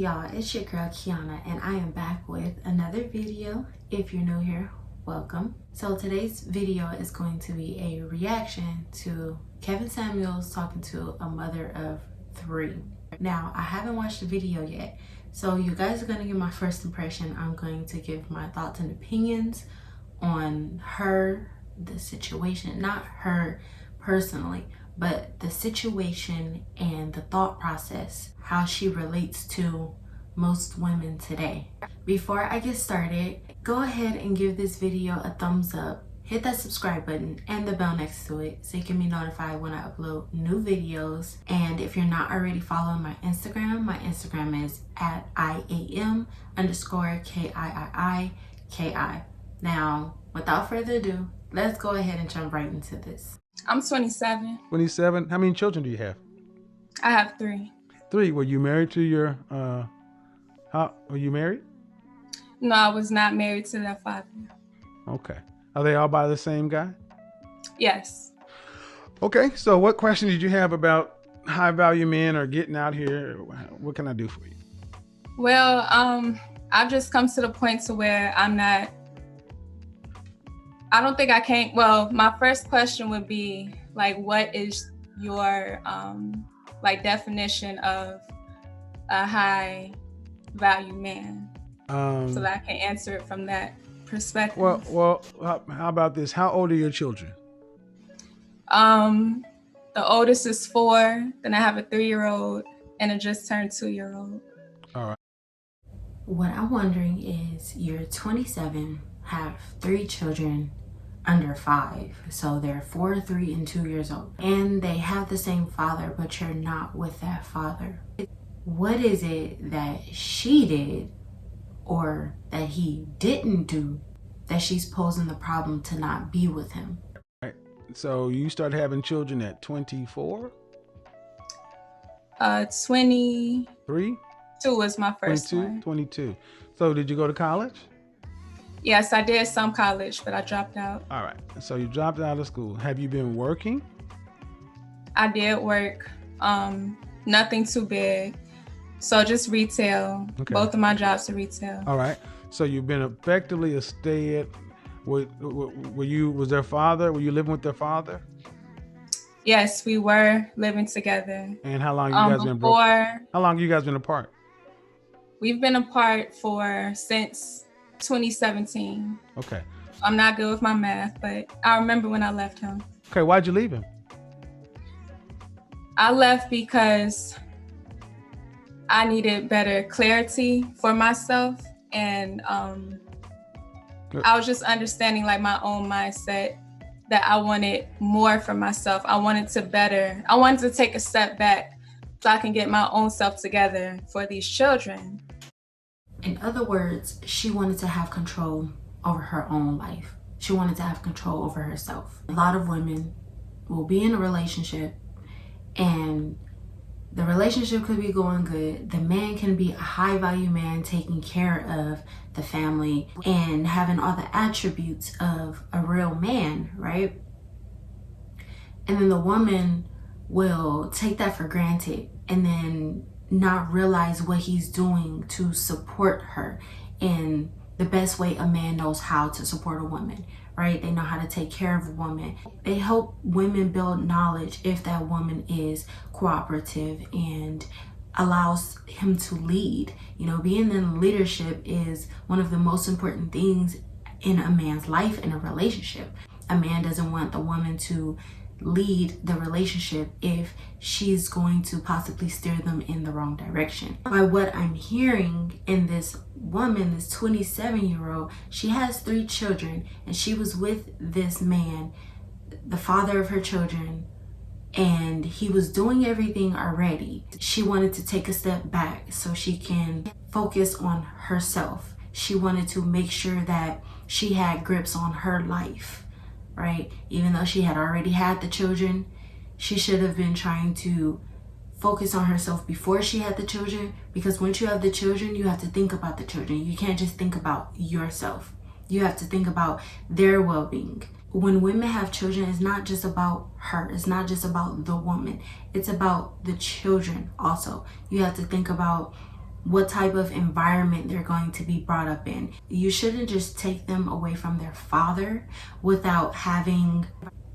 y'all, it's your girl Kiana and I am back with another video. If you're new here, welcome. So today's video is going to be a reaction to Kevinsamuels talking to a mother of 3. Now, I haven't watched the video yet, so you guys are going to get my first impression. I'm going to give my thoughts and opinions on her, the situation, not her personally, but the situation and the thought process, how she relates to most women today. Before I get started, go ahead and give this video a thumbs up, hit that subscribe button and the bell next to it so you can be notified when I upload new videos. And if you're not already following my Instagram is at IAM_KIIIKI. Now, without further ado, let's go ahead and jump right into this. I'm 27. 27. How many children do you have? I have 3. 3. Were you married to your, were you married? No, I was not married to their father. Okay. Are they all by the same guy? Yes. Okay. So what question did you have about high value men or getting out here? What can I do for you? Well, I've just come to the point to where I don't think I can. Well, my first question would be like, what is your definition of a high value man? So that I can answer it from that perspective. Well, how about this? How old are your children? The oldest is 4. Then I have a 3-year-old and a just turned 2-year-old. All right. What I'm wondering is, you're 27, have 3 children under 5, so they're 4, 3, and 2 years old, and they have the same father, but you're not with that father. What is it that she did or that he didn't do that she's posing the problem to not be with him? Right. So you started having children at 24? 22 was my first 22? one. 22. So did you go to college? Yes, I did some college, but I dropped out. All right. So you dropped out of school. Have you been working? I did work, nothing too big. So just retail. Okay. Both of my jobs are retail. All right. So you've been effectively a was their father? Were you living with their father? Yes, we were living together. And how long you guys been broken? How long you guys been apart? We've been apart since 2017. Okay. I'm not good with my math, but I remember when I left him. Okay, why'd you leave him? I left because I needed better clarity for myself, and I was just understanding like my own mindset, that I wanted more for myself. I wanted to take a step back so I can get my own self together for these children. In other words, she wanted to have control over her own life. She wanted to have control over herself. A lot of women will be in a relationship and the relationship could be going good. The man can be a high value man taking care of the family and having all the attributes of a real man, right? And then the woman will take that for granted and then not realize what he's doing to support her in the best way a man knows how to support a woman, right? They know how to take care of a woman. They help women build knowledge if that woman is cooperative and allows him to lead. You know, being in leadership is one of the most important things in a man's life in a relationship. A man doesn't want the woman to lead the relationship if she's going to possibly steer them in the wrong direction. By what I'm hearing in this woman, this 27-year-old, she has 3 children and she was with this man, the father of her children, and he was doing everything already. She wanted to take a step back so she can focus on herself. She wanted to make sure that she had grips on her life, right? Even though she had already had the children, she should have been trying to focus on herself before she had the children, because once you have the children, you have to think about the children. You can't just think about yourself. You have to think about their well-being. When women have children, it's not just about her. It's not just about the woman. It's about the children also. You have to think about what type of environment they're going to be brought up in. You shouldn't just take them away from their father without having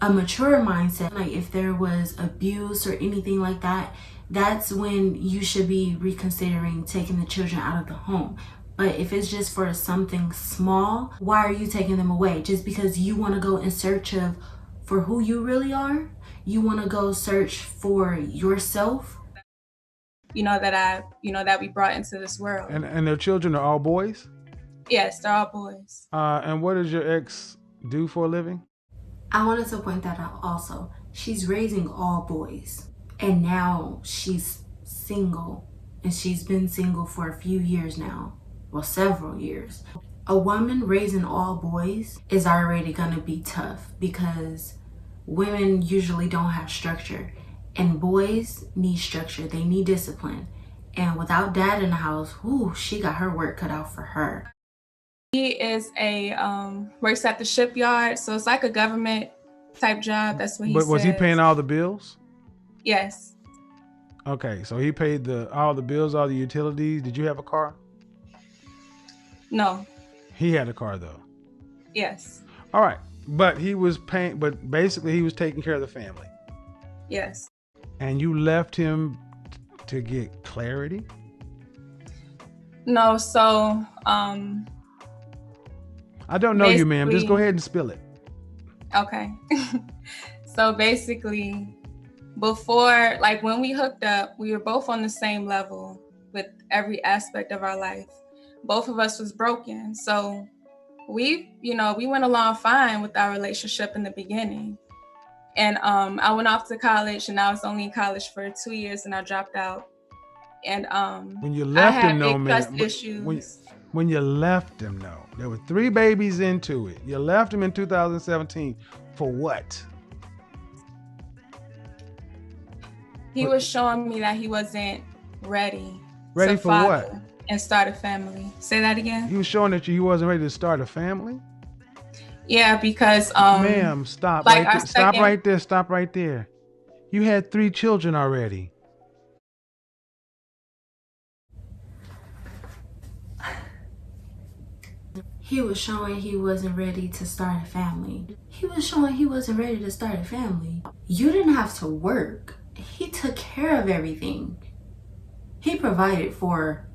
a mature mindset. Like if there was abuse or anything like that, that's when you should be reconsidering taking the children out of the home. But if it's just for something small, why are you taking them away? Just because you want to go in search of for who you really are? You want to go search for yourself? That we brought into this world. And their children are all boys? Yes, they're all boys. And what does your ex do for a living? I wanted to point that out also. She's raising all boys. And now she's single. And she's been single for a few years now. Well, several years. A woman raising all boys is already gonna be tough because women usually don't have structure. And boys need structure. They need discipline. And without dad in the house, she got her work cut out for her. He is works at the shipyard, so it's like a government type job. That's what he says. But was he paying all the bills? Yes. Okay, so he paid all the bills, all the utilities. Did you have a car? No. He had a car though. Yes. All right, but he was paying. But basically, he was taking care of the family. Yes. And you left him to get clarity? No, so I don't know you, ma'am. Just go ahead and spill it. Okay. So basically, before, like when we hooked up, we were both on the same level with every aspect of our life. Both of us was broken. So we went along fine with our relationship in the beginning. And I went off to college, and I was only in college for 2 years, and I dropped out. And when you left him, no, man. Issues. When you left him, no, there were 3 babies into it. You left him in 2017 for what? He was showing me that he wasn't ready. Ready for what? And start a family. Say that again. He was showing that he wasn't ready to start a family. Yeah, because ma'am, stop right there. Stop right there. Stop right there. You had 3 children already. He was showing he wasn't ready to start a family. He was showing he wasn't ready to start a family. You didn't have to work. He took care of everything. He provided for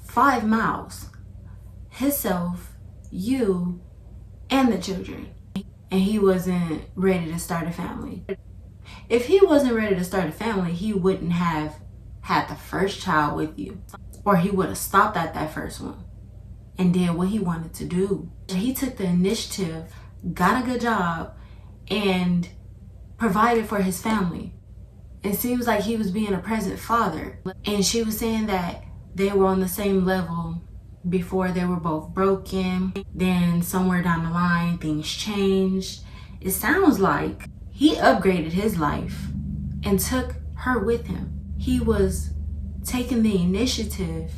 5 mouths. Himself, you, and the children. And he wasn't ready to start a family. If he wasn't ready to start a family, he wouldn't have had the first child with you. Or he would have stopped at that first one and did what he wanted to do. He took the initiative, got a good job, and provided for his family. It seems like he was being a present father. And she was saying that they were on the same level before. They were both broken. Then somewhere down the line, things changed. It sounds like he upgraded his life and took her with him. He was taking the initiative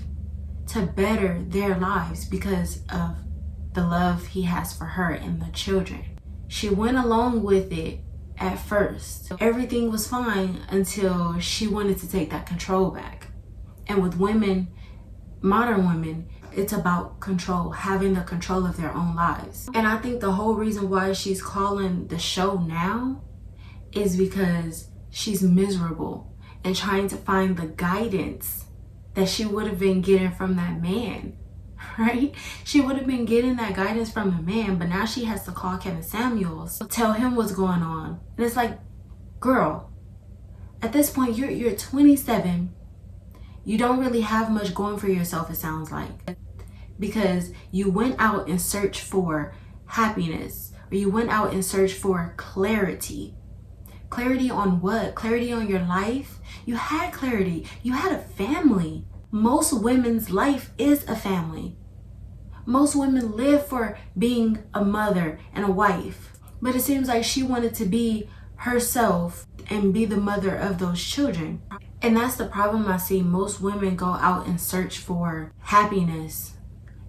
to better their lives because of the love he has for her and the children. She went along with it at first. Everything was fine until she wanted to take that control back. And with women, modern women, it's about control, having the control of their own lives. And I think the whole reason why she's calling the show now is because she's miserable and trying to find the guidance that she would have been getting from that man, right? She would have been getting that guidance from the man, but now she has to call Kevinsamuels, tell him what's going on. And it's like, girl, at this point, you're 27. You don't really have much going for yourself, it sounds like, because you went out and searched for happiness, or you went out and searched for clarity. Clarity on what? Clarity on your life? You had clarity. You had a family. Most women's life is a family. Most women live for being a mother and a wife. But it seems like she wanted to be herself and be the mother of those children. And that's the problem I see. Most women go out and search for happiness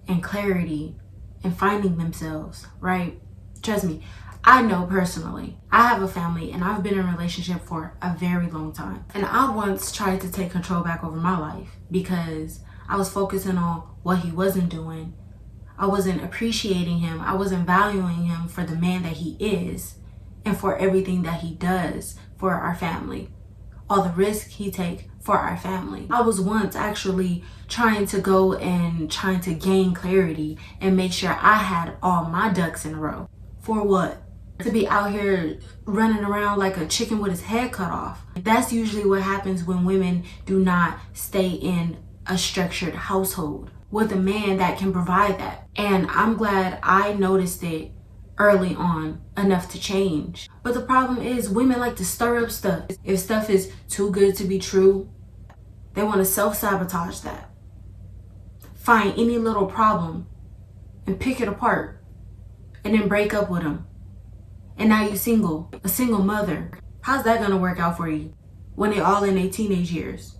and clarity and finding themselves, right? Trust me, I know personally. I have a family and I've been in a relationship for a very long time. And I once tried to take control back over my life because I was focusing on what he wasn't doing. I wasn't appreciating him. I wasn't valuing him for the man that he is and for everything that he does for our family. All the risk he take for our family. I was once actually trying to go and trying to gain clarity and make sure I had all my ducks in a row. For what? To be out here running around like a chicken with his head cut off. That's usually what happens when women do not stay in a structured household with a man that can provide that. And I'm glad I noticed it early on enough to change. But the problem is women like to stir up stuff. If stuff is too good to be true, they want to self-sabotage that. Find any little problem and pick it apart and then break up with them. And now you're single, a single mother. How's that gonna work out for you when they're all in their teenage years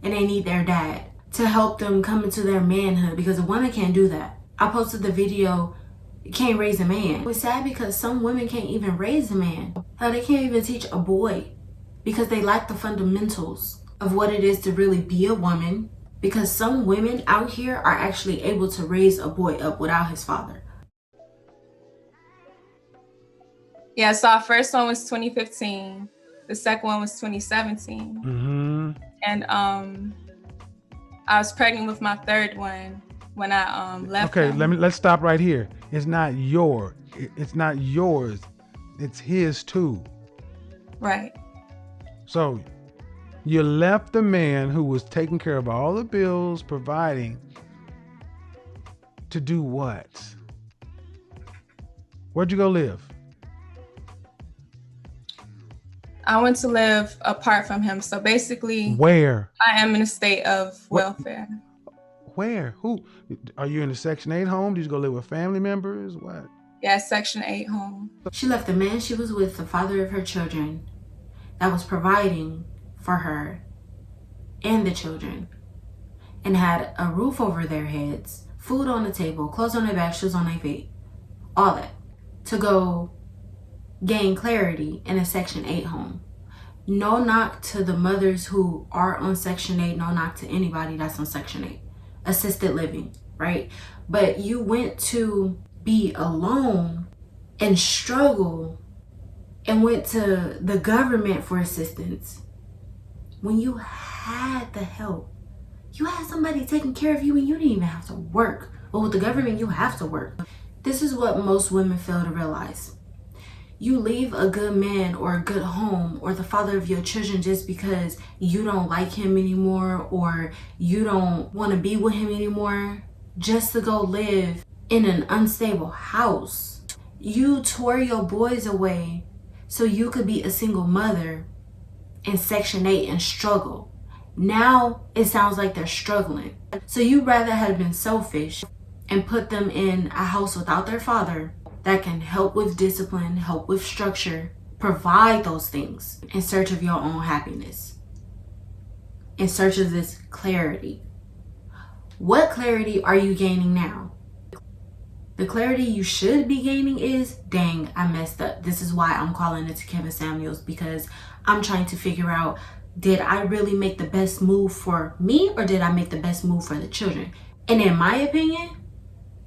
and they need their dad to help them come into their manhood? Because a woman can't do that. I posted the video, can't raise a man. It's sad because some women can't even raise a man. Hell, they can't even teach a boy because they lack the fundamentals of what it is to really be a woman. Because some women out here are actually able to raise a boy up without his father. Yeah, so our first one was 2015. The second one was 2017. Mm-hmm. And I was pregnant with my third one when I left. Okay, him. let's stop right here. It's not it's not yours. It's his too. Right. So you left the man who was taking care of all the bills, providing, to do what? Where'd you go live? I went to live apart from him. So basically, Where? I am in a state of welfare. Where? Who? Are you in a Section 8 home? Did you go live with family members? What? Yeah, Section 8 home. She left the man she was with, the father of her children, that was providing for her and the children, and had a roof over their heads, food on the table, clothes on their back, shoes on their feet, all that, to go gain clarity in a Section 8 home. No knock to the mothers who are on Section 8, no knock to anybody that's on Section 8. Assisted living, right? But you went to be alone and struggle and went to the government for assistance when you had the help. You had somebody taking care of you and you didn't even have to work. But with the government, you have to work. This is what most women fail to realize. You leave a good man or a good home or the father of your children just because you don't like him anymore or you don't want to be with him anymore, just to go live in an unstable house. You tore your boys away so you could be a single mother in Section 8 and struggle. Now it sounds like they're struggling. So you'd rather have been selfish and put them in a house without their father that can help with discipline, help with structure, provide those things in search of your own happiness, in search of this clarity. What clarity are you gaining now? The clarity you should be gaining is, dang, I messed up. This is why I'm calling it to Kevinsamuels, because I'm trying to figure out, did I really make the best move for me or did I make the best move for the children? And in my opinion,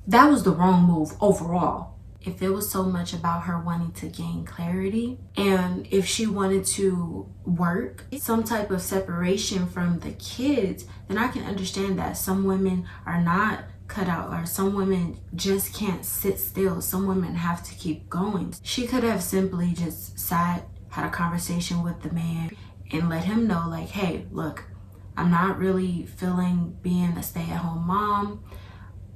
that was the wrong move overall. If it was so much about her wanting to gain clarity, and if she wanted to work some type of separation from the kids, then I can understand that some women are not cut out, or some women just can't sit still. Some women have to keep going. She could have simply just sat, had a conversation with the man and let him know, like, hey, look, I'm not really feeling being a stay-at-home mom.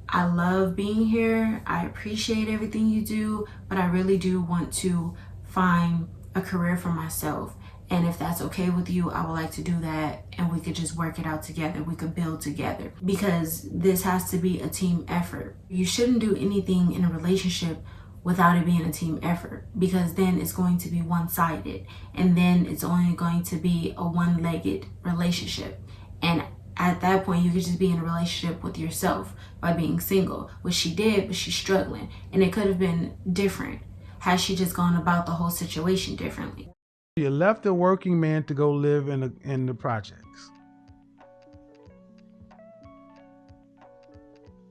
I love being here. I appreciate everything you do, but I really do want to find a career for myself. And if that's okay with you, I would like to do that, and we could just work it out together. We could build together, because this has to be a team effort. You shouldn't do anything in a relationship without it being a team effort, because then it's going to be one-sided, and then it's only going to be a one-legged relationship. And at that point, you could just be in a relationship with yourself by being single, which she did, but she's struggling. And it could have been different had she just gone about the whole situation differently. You left the working man to go live in the projects.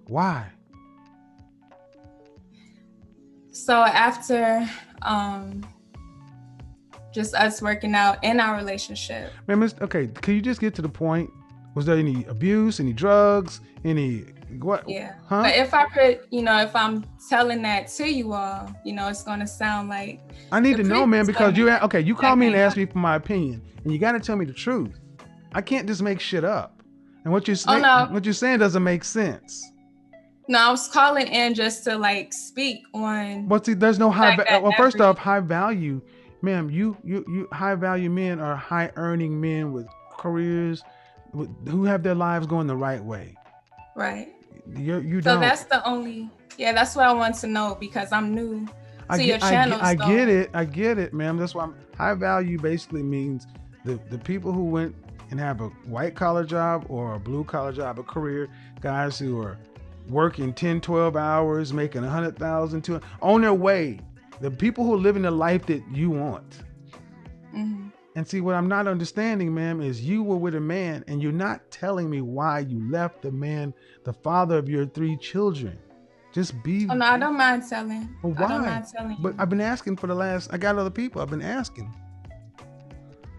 Why? So after just us working out in our relationship. Man, okay, can you just get to the point? Was there any abuse, any drugs, any what? Yeah. Huh? But if I could, if I'm telling that to you all, it's gonna sound like I need to know, man, because you call me and ask me for my opinion, and you got to tell me the truth. I can't just make shit up. And what you're saying doesn't make sense. No, I was calling in just to like speak on. But see, there's no first off, high value, ma'am. You high value men are high earning men with careers, who have their lives going the right way. Right. You so don't. That's the only. Yeah, that's what I want to know because I'm new to your channel. I get it, ma'am. That's why high value basically means the people who went and have a white collar job or a blue collar job, a career, guys who are working 10, 12 hours, making 100,000 on their way. The people who are living the life that you want. Mm-hmm. And see, what I'm not understanding, ma'am, is you were with a man and you're not telling me why you left the man, the father of your 3 children. Just be. Oh, no, I don't mind telling. Well, why? I don't mind telling but you. I've been asking I got other people. I've been asking.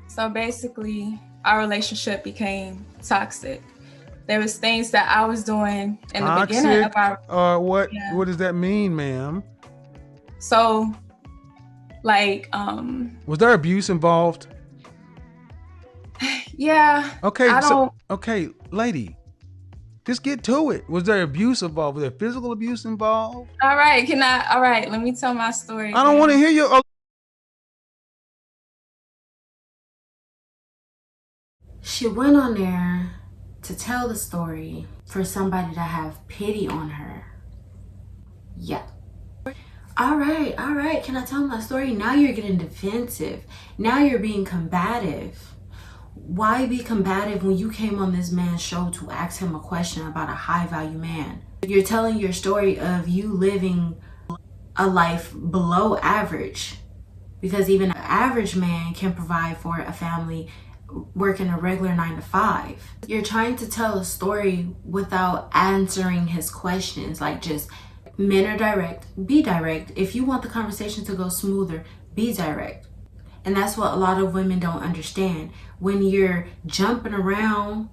So basically, our relationship became toxic. There was things that I was doing in the beginning of our. What does that mean, ma'am? So, like, was there abuse involved? Yeah. Okay. Okay, lady, just get to it. Was there abuse involved? Was there physical abuse involved? All right. All right. Let me tell my story. I don't want to hear your. She went on there to tell the story for somebody to have pity on her. Yeah. All right. Can I tell my story? Now you're getting defensive. Now you're being combative. Why be combative when you came on this man's show to ask him a question about a high value man? You're telling your story of you living a life below average, because even an average man can provide for a family working a regular 9 to 5. You're trying to tell a story without answering his questions. Like, just, men are direct, be direct. If you want the conversation to go smoother, be direct. And that's what a lot of women don't understand. When you're jumping around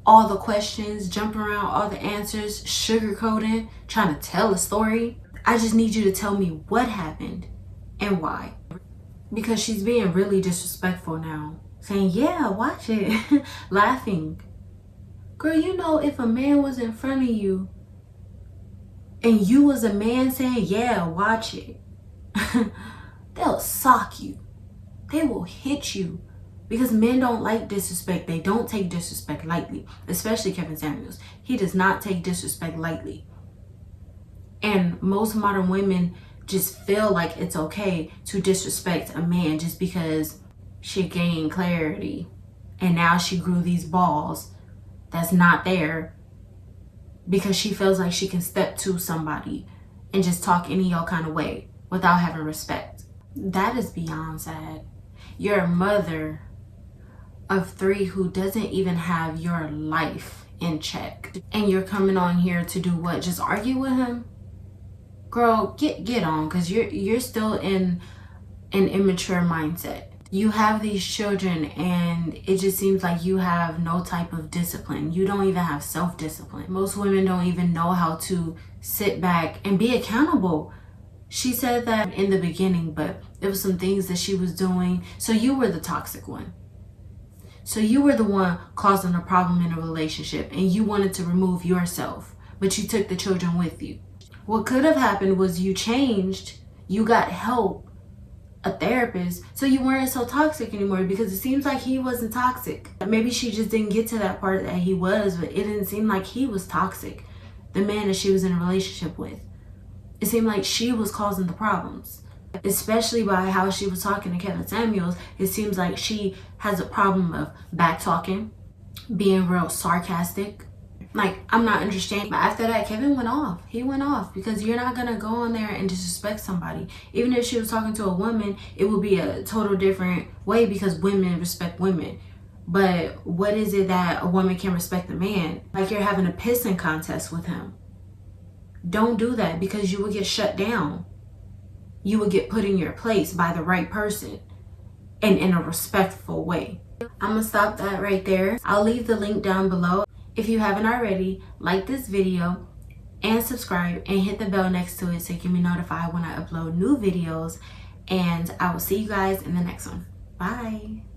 all the questions, jumping around all the answers, sugarcoating, trying to tell a story, I just need you to tell me what happened and why. Because she's being really disrespectful now. Saying, yeah, watch it. Laughing. Girl, if a man was in front of you and you was a man saying, yeah, watch it, they'll sock you. They will hit you. Because men don't like disrespect. They don't take disrespect lightly. Especially Kevinsamuels. He does not take disrespect lightly. And most modern women just feel like it's okay to disrespect a man just because she gained clarity and now she grew these balls that's not there, because she feels like she can step to somebody and just talk any old kind of way without having respect. That is beyond sad. You're a mother of 3 who doesn't even have your life in check, and you're coming on here to do what? Just argue with him? Girl, get on, because you're still in an immature mindset. You have these children and it just seems like you have no type of discipline. You don't even have self-discipline. Most women don't even know how to sit back and be accountable. She said that in the beginning, but it was some things that she was doing. So you were the toxic one. So you were the one causing a problem in a relationship and you wanted to remove yourself, but you took the children with you. What could have happened was you changed, you got help, a therapist, so you weren't so toxic anymore, because it seems like he wasn't toxic. Maybe she just didn't get to that part that he was, but it didn't seem like he was toxic, the man that she was in a relationship with. It seemed like she was causing the problems, especially by how she was talking to Kevinsamuels. It seems like she has a problem of back talking, being real sarcastic. Like, I'm not understanding. But after that, Kevin went off. He went off, because you're not gonna go on there and disrespect somebody. Even if she was talking to a woman, it would be a total different way, because women respect women. But what is it that a woman can respect a man? Like, you're having a pissing contest with him. Don't do that, because you will get shut down. You will get put in your place by the right person and in a respectful way. I'm gonna stop that right there. I'll leave the link down below. If you haven't already, like this video and subscribe and hit the bell next to it so you can be notified when I upload new videos. And I will see you guys in the next one. Bye.